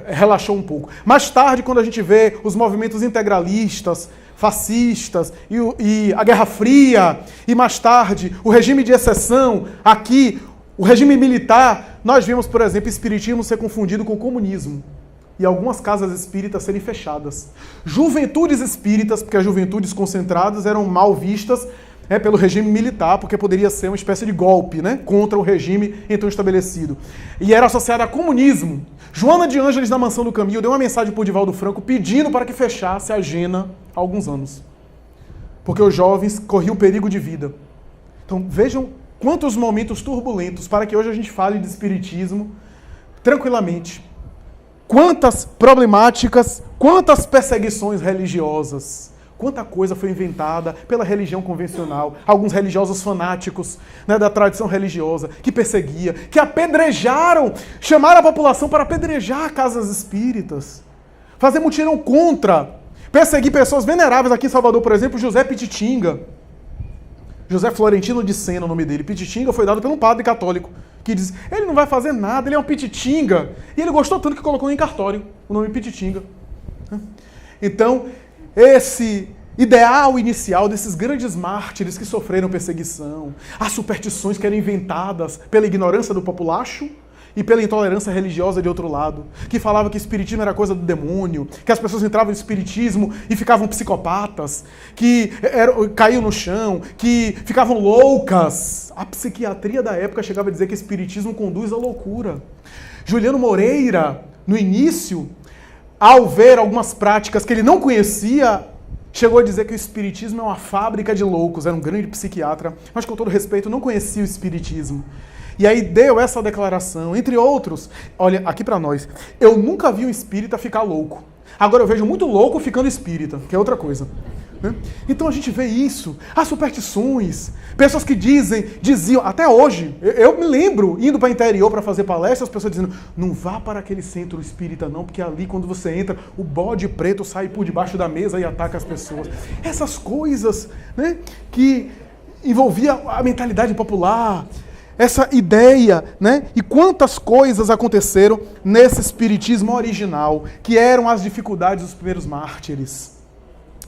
relaxou um pouco. Mais tarde, quando a gente vê os movimentos integralistas, fascistas, e a Guerra Fria, e mais tarde o regime de exceção, aqui, o regime militar, nós vemos, por exemplo, o espiritismo ser confundido com o comunismo. E algumas casas espíritas serem fechadas. Juventudes espíritas, porque as juventudes concentradas eram mal vistas pelo regime militar, porque poderia ser uma espécie de golpe, né, contra o regime então estabelecido. E era associada a comunismo. Joana de Ângeles, da Mansão do Caminho, deu uma mensagem para o Divaldo Franco pedindo para que fechasse a Gena há alguns anos. Porque os jovens corriam perigo de vida. Então vejam quantos momentos turbulentos para que hoje a gente fale de espiritismo tranquilamente. quantas problemáticas, quantas perseguições religiosas, quanta coisa foi inventada pela religião convencional, alguns religiosos fanáticos, né, da tradição religiosa, que perseguia, que apedrejaram, chamaram a população para apedrejar casas espíritas, fazer mutirão contra, perseguir pessoas veneráveis. Aqui em Salvador, por exemplo, José Pititinga, José Florentino de Sena, o nome dele. Pititinga foi dado por um padre católico, que diz, ele não vai fazer nada, ele é um Pititinga. E ele gostou tanto que colocou em cartório o nome Pititinga. Então, esse ideal inicial desses grandes mártires que sofreram perseguição, as superstições que eram inventadas pela ignorância do populacho e pela intolerância religiosa de outro lado, que falava que o espiritismo era coisa do demônio, que as pessoas entravam no espiritismo e ficavam psicopatas, que caíam no chão, que ficavam loucas. A psiquiatria da época chegava a dizer que o espiritismo conduz à loucura. Juliano Moreira, no início, ao ver algumas práticas que ele não conhecia, chegou a dizer que o espiritismo é uma fábrica de loucos. Era um grande psiquiatra, mas com todo respeito não conhecia o espiritismo. E aí deu essa declaração, entre outros. Olha, aqui pra nós, eu nunca vi um espírita ficar louco. Agora eu vejo muito louco ficando espírita, que é outra coisa. Né? Então a gente vê isso, as superstições, pessoas que diziam, até hoje, eu me lembro, indo para o interior para fazer palestras, as pessoas dizendo, não vá para aquele centro espírita não, porque ali quando você entra, o bode preto sai por debaixo da mesa e ataca as pessoas. Essas coisas, né, que envolvia a mentalidade popular, essa ideia, né? E quantas coisas aconteceram nesse espiritismo original, que eram as dificuldades dos primeiros mártires,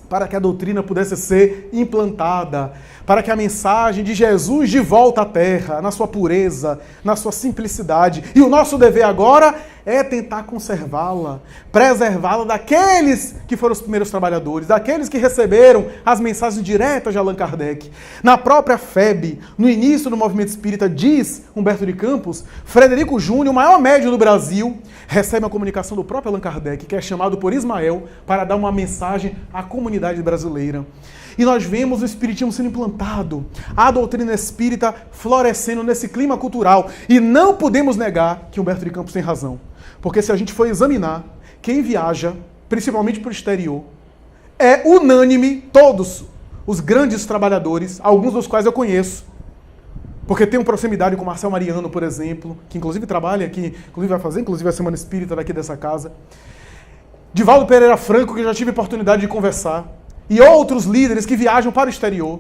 para que a doutrina pudesse ser implantada, para que a mensagem de Jesus de volta à Terra, na sua pureza, na sua simplicidade. E o nosso dever agora é tentar conservá-la, preservá-la daqueles que foram os primeiros trabalhadores, daqueles que receberam as mensagens diretas de Allan Kardec. Na própria FEB, no início do movimento espírita, diz Humberto de Campos, Frederico Júnior, o maior médium do Brasil, recebe a comunicação do próprio Allan Kardec, que é chamado por Ismael para dar uma mensagem à comunidade brasileira. E nós vemos o espiritismo sendo implantado, a doutrina espírita florescendo nesse clima cultural. E não podemos negar que Humberto de Campos tem razão. Porque se a gente for examinar quem viaja, principalmente para o exterior, é unânime, todos os grandes trabalhadores, alguns dos quais eu conheço, porque tenho proximidade com Marcel Mariano, por exemplo, que inclusive trabalha aqui, inclusive vai fazer a Semana Espírita daqui dessa casa. Divaldo Pereira Franco, que eu já tive oportunidade de conversar, e outros líderes que viajam para o exterior,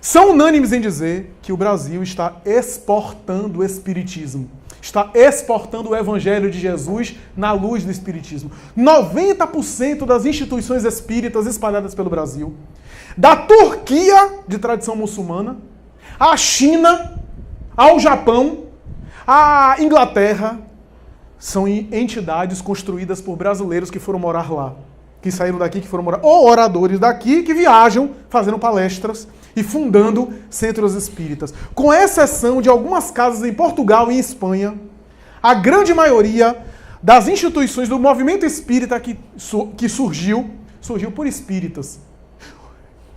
são unânimes em dizer que o Brasil está exportando o espiritismo, está exportando o evangelho de Jesus na luz do espiritismo. 90% das instituições espíritas espalhadas pelo Brasil, da Turquia, de tradição muçulmana, à China, ao Japão, à Inglaterra, são entidades construídas por brasileiros que foram morar lá, que saíram daqui, que foram morar, ou oradores daqui que viajam fazendo palestras e fundando centros espíritas. Com exceção de algumas casas em Portugal e em Espanha, a grande maioria das instituições do movimento espírita que surgiu por espíritas.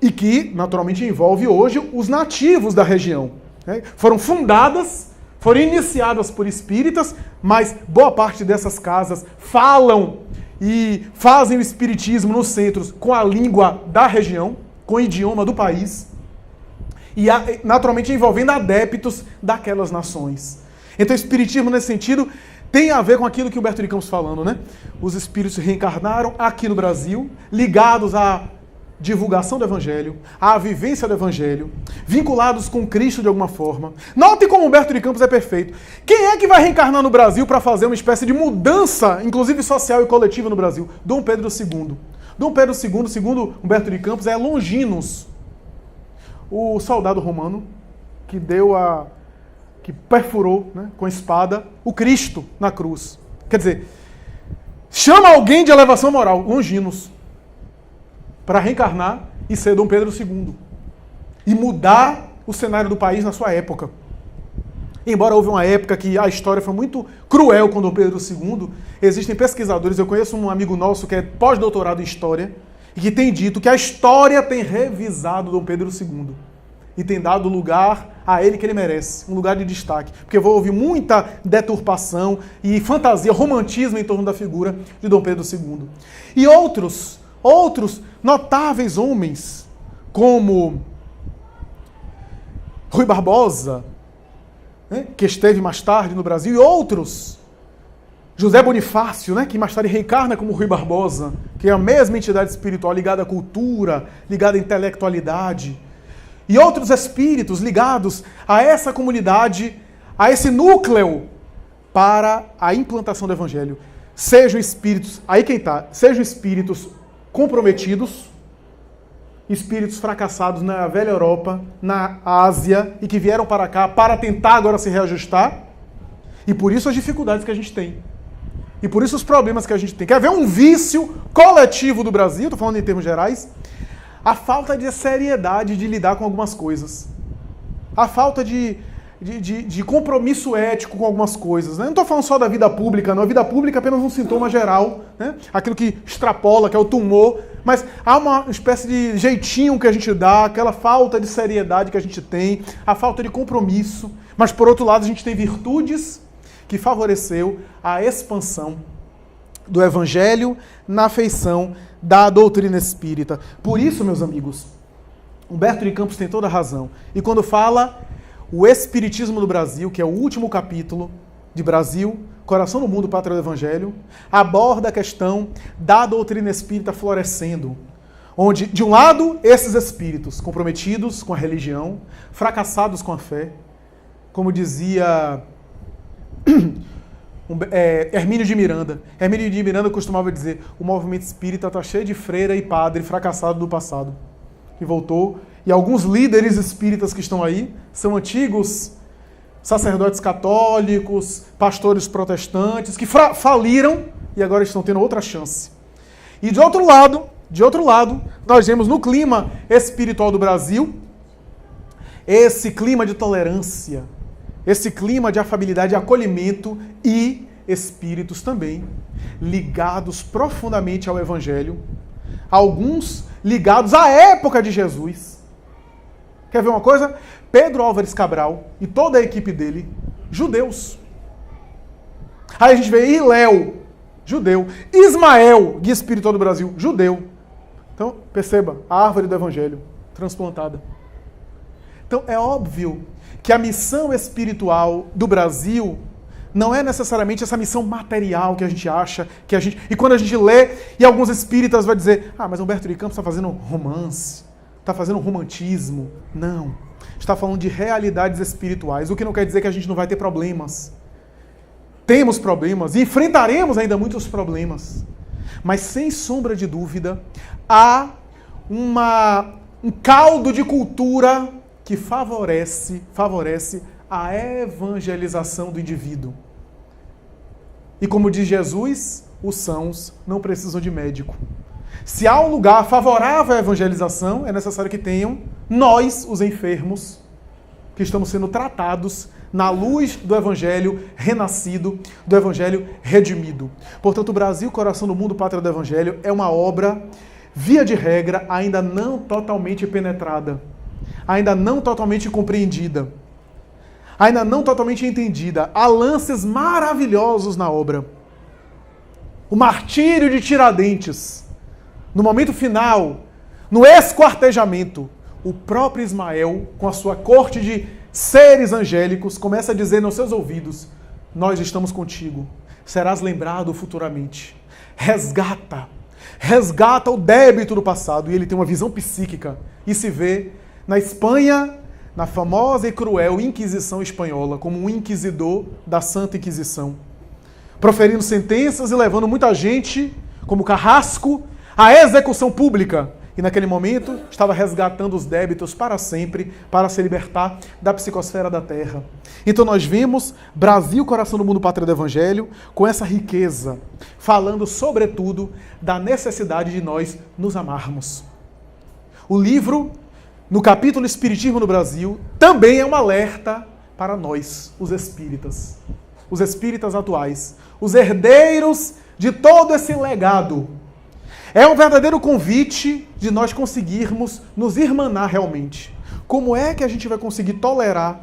E que, naturalmente, envolve hoje os nativos da região. Né? Foram fundadas, foram iniciadas por espíritas, mas boa parte dessas casas falam e fazem o espiritismo nos centros com a língua da região, com o idioma do país, e naturalmente envolvendo adeptos daquelas nações. Então o espiritismo, nesse sentido, tem a ver com aquilo que o Humberto de Campos falando, né? Os espíritos reencarnaram aqui no Brasil, ligados à divulgação do Evangelho, à vivência do Evangelho, vinculados com Cristo de alguma forma. Note como Humberto de Campos é perfeito. Quem é que vai reencarnar no Brasil para fazer uma espécie de mudança, inclusive social e coletiva no Brasil? Dom Pedro II. Dom Pedro II, segundo Humberto de Campos, é Longinos, o soldado romano que perfurou, né, com a espada o Cristo na cruz. Quer dizer, chama alguém de elevação moral, Longinos, para reencarnar e ser Dom Pedro II. E mudar o cenário do país na sua época. Embora houve uma época que a história foi muito cruel com Dom Pedro II, existem pesquisadores, eu conheço um amigo nosso que é pós-doutorado em História, e que tem dito que a história tem revisado Dom Pedro II. E tem dado lugar a ele que ele merece, um lugar de destaque. Porque houve muita deturpação e fantasia, romantismo em torno da figura de Dom Pedro II. E outros notáveis homens, como Rui Barbosa, né, que esteve mais tarde no Brasil, e outros, José Bonifácio, né, que mais tarde reencarna como Rui Barbosa, que é a mesma entidade espiritual ligada à cultura, ligada à intelectualidade, e outros espíritos ligados a essa comunidade, a esse núcleo para a implantação do Evangelho. Sejam espíritos, aí quem está, sejam espíritos comprometidos, espíritos fracassados na velha Europa, na Ásia, e que vieram para cá para tentar agora se reajustar, e por isso as dificuldades que a gente tem. E por isso os problemas que a gente tem. Quer ver um vício coletivo do Brasil, estou falando em termos gerais, a falta de seriedade de lidar com algumas coisas. A falta de compromisso ético com algumas coisas. Né? Não estou falando só da vida pública, não. A vida pública é apenas um sintoma geral, né? Aquilo que extrapola, que é o tumor. Mas há uma espécie de jeitinho que a gente dá, aquela falta de seriedade que a gente tem, a falta de compromisso. Mas, por outro lado, a gente tem virtudes que favoreceu a expansão do Evangelho na afeição da doutrina espírita. Por isso, meus amigos, Humberto de Campos tem toda a razão. E quando fala o Espiritismo do Brasil, que é o último capítulo de Brasil, Coração do Mundo, Pátria do Evangelho, aborda a questão da doutrina espírita florescendo. Onde, de um lado, esses espíritos comprometidos com a religião, fracassados com a fé, como dizia Hermínio de Miranda. Hermínio de Miranda costumava dizer: o movimento espírita está cheio de freira e padre fracassado do passado. Que voltou. E alguns líderes espíritas que estão aí são antigos sacerdotes católicos, pastores protestantes, que faliram e agora estão tendo outra chance. E de outro lado, nós vemos no clima espiritual do Brasil esse clima de tolerância, esse clima de afabilidade e acolhimento, e espíritos também ligados profundamente ao Evangelho, alguns ligados à época de Jesus. Quer ver uma coisa? Pedro Álvares Cabral e toda a equipe dele, judeus. Aí a gente vê Iléu, judeu. Ismael, guia espiritual do Brasil, judeu. Então, perceba, a árvore do Evangelho transplantada. Então, é óbvio que a missão espiritual do Brasil não é necessariamente essa missão material que a gente acha, que a gente... E quando a gente lê, e alguns espíritas vão dizer: ah, mas Humberto de Campos está fazendo romance, está fazendo romantismo. Não. Está falando de realidades espirituais, o que não quer dizer que a gente não vai ter problemas. Temos problemas e enfrentaremos ainda muitos problemas. Mas, sem sombra de dúvida, há um caldo de cultura que favorece a evangelização do indivíduo. E como diz Jesus, os sãos não precisam de médico. Se há um lugar favorável à evangelização, é necessário que tenham nós, os enfermos, que estamos sendo tratados na luz do Evangelho renascido, do Evangelho redimido. Portanto, o Brasil, Coração do Mundo, Pátria do Evangelho, é uma obra, via de regra, ainda não totalmente penetrada, ainda não totalmente compreendida, ainda não totalmente entendida. Há lances maravilhosos na obra. O martírio de Tiradentes, no momento final, no esquartejamento, o próprio Ismael, com a sua corte de seres angélicos, começa a dizer nos seus ouvidos: nós estamos contigo, serás lembrado futuramente. Resgata o débito do passado. E ele tem uma visão psíquica e se vê na Espanha, na famosa e cruel Inquisição espanhola, como um inquisidor da Santa Inquisição, proferindo sentenças e levando muita gente, como Carrasco, à execução pública. E naquele momento estava resgatando os débitos para sempre, para se libertar da psicosfera da terra. Então nós vimos Brasil, Coração do Mundo, Pátria do Evangelho, com essa riqueza, falando sobretudo da necessidade de nós nos amarmos. O livro, no capítulo Espiritismo no Brasil, também é um alerta para nós, os espíritas atuais, os herdeiros de todo esse legado. É um verdadeiro convite de nós conseguirmos nos irmanar realmente, como é que a gente vai conseguir tolerar,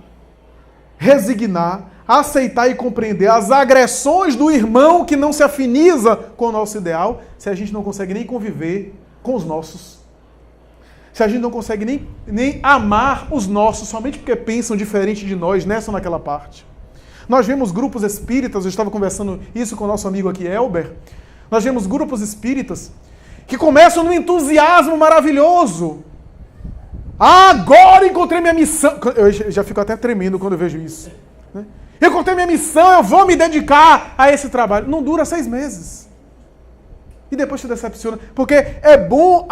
resignar, aceitar e compreender as agressões do irmão que não se afiniza com o nosso ideal, se a gente não consegue nem conviver com os nossos? Se a gente não consegue nem amar os nossos, somente porque pensam diferente de nós, nessa ou naquela parte. Nós vemos grupos espíritas, eu estava conversando isso com o nosso amigo aqui, Elber, nós vemos grupos espíritas que começam num entusiasmo maravilhoso. Agora encontrei minha missão. Eu já fico até tremendo quando eu vejo isso. Né? Eu encontrei minha missão, eu vou me dedicar a esse trabalho. Não dura 6 meses. E depois se decepciona. Porque é bom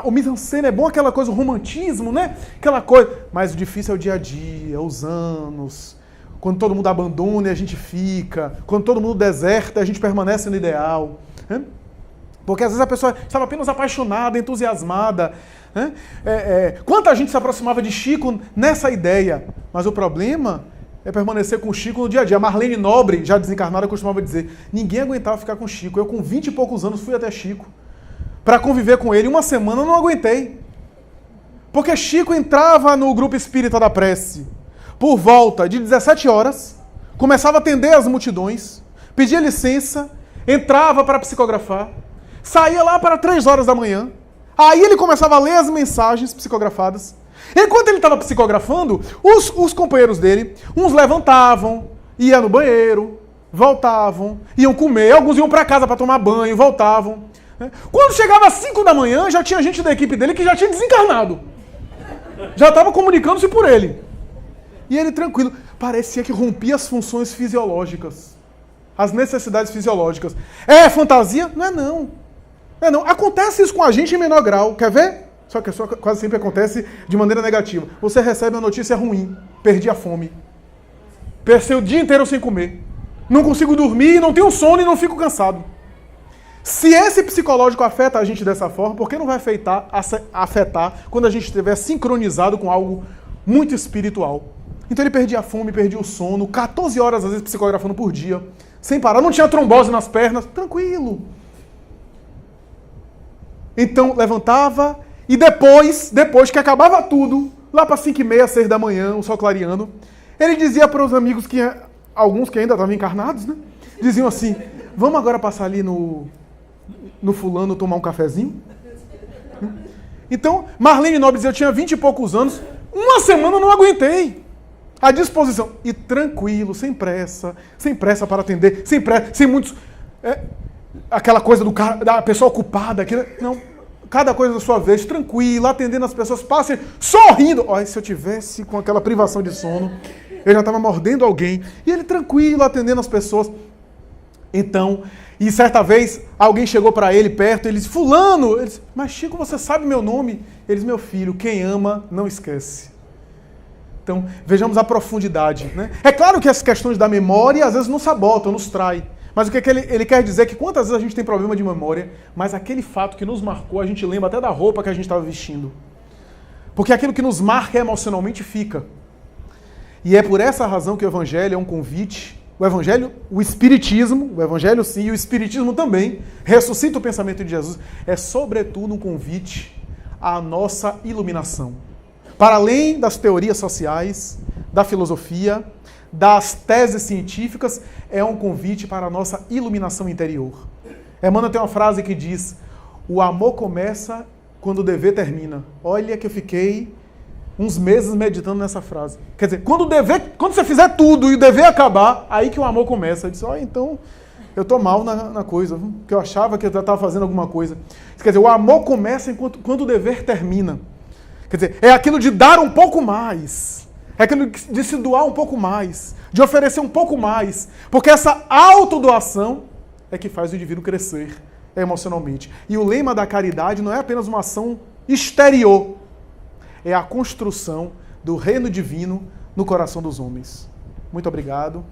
o mise-en-scène, é bom aquela coisa, o romantismo, né? Aquela coisa. Mas o difícil é o dia a dia, os anos. Quando todo mundo abandona e a gente fica. Quando todo mundo deserta, a gente permanece no ideal. Né? Porque às vezes a pessoa estava apenas apaixonada, entusiasmada. Né? Quanta gente se aproximava de Chico nessa ideia. Mas o problema é permanecer com o Chico no dia a dia. A Marlene Nobre, já desencarnada, costumava dizer, ninguém aguentava ficar com Chico. Eu com 20 e poucos anos fui até Chico para conviver com ele. 1 semana eu não aguentei. Porque Chico entrava no grupo espírita da prece por volta de 17 horas, começava a atender as multidões, pedia licença, entrava para psicografar, saía lá para 3 horas da manhã, aí ele começava a ler as mensagens psicografadas. Enquanto ele estava psicografando, os companheiros dele, uns levantavam, iam no banheiro, voltavam, iam comer, alguns iam para casa para tomar banho, voltavam. Quando chegava às 5 da manhã, já tinha gente da equipe dele que já tinha desencarnado. Já estava comunicando-se por ele. E ele tranquilo, parecia que rompia as funções fisiológicas, as necessidades fisiológicas. É fantasia? Não é não. Não é não. Acontece isso com a gente em menor grau, quer ver? Só que quase sempre acontece de maneira negativa. Você recebe uma notícia ruim, perdi a fome. Passei o dia inteiro sem comer. Não consigo dormir, não tenho sono e não fico cansado. Se esse psicológico afeta a gente dessa forma, por que não vai afetar quando a gente estiver sincronizado com algo muito espiritual? Então ele perdia a fome, perdia o sono, 14 horas às vezes psicografando por dia, sem parar, não tinha trombose nas pernas, tranquilo. Então levantava e depois que acabava tudo, lá para 5h30, 6 da manhã, o sol clareando, ele dizia para os amigos, alguns que ainda estavam encarnados, né? Diziam assim, vamos agora passar ali no fulano tomar um cafezinho? Então, Marlene Nobre dizia, eu tinha 20 e poucos anos, 1 semana eu não aguentei. À disposição. E tranquilo, sem pressa para atender, sem muitos... aquela coisa da pessoa ocupada, não, cada coisa da sua vez, tranquilo, atendendo as pessoas, passem sorrindo. Olha, se eu tivesse com aquela privação de sono, eu já estava mordendo alguém. E ele tranquilo, atendendo as pessoas. Então, e certa vez, alguém chegou para ele perto, ele disse, fulano, ele disse, mas Chico, você sabe meu nome? Ele disse, meu filho, quem ama não esquece. Então, vejamos a profundidade. Né? É claro que as questões da memória às vezes nos sabotam, nos traem. Mas o que ele quer dizer é que quantas vezes a gente tem problema de memória, mas aquele fato que nos marcou, a gente lembra até da roupa que a gente estava vestindo. Porque aquilo que nos marca emocionalmente fica. E é por essa razão que o Evangelho é um convite. O Evangelho, o Espiritismo, o Evangelho sim, e o Espiritismo também, ressuscita o pensamento de Jesus, é sobretudo um convite à nossa iluminação. Para além das teorias sociais, da filosofia, das teses científicas, é um convite para a nossa iluminação interior. Emmanuel tem uma frase que diz, o amor começa quando o dever termina. Olha que eu fiquei uns meses meditando nessa frase. Quer dizer, quando você fizer tudo e o dever acabar, aí que o amor começa. Eu disse, então eu estou mal na coisa, porque eu achava que eu estava fazendo alguma coisa. Quer dizer, o amor começa quando o dever termina. Quer dizer, é aquilo de dar um pouco mais. É aquilo de se doar um pouco mais. De oferecer um pouco mais. Porque essa autodoação é que faz o indivíduo crescer emocionalmente. E o lema da caridade não é apenas uma ação exterior. É a construção do reino divino no coração dos homens. Muito obrigado.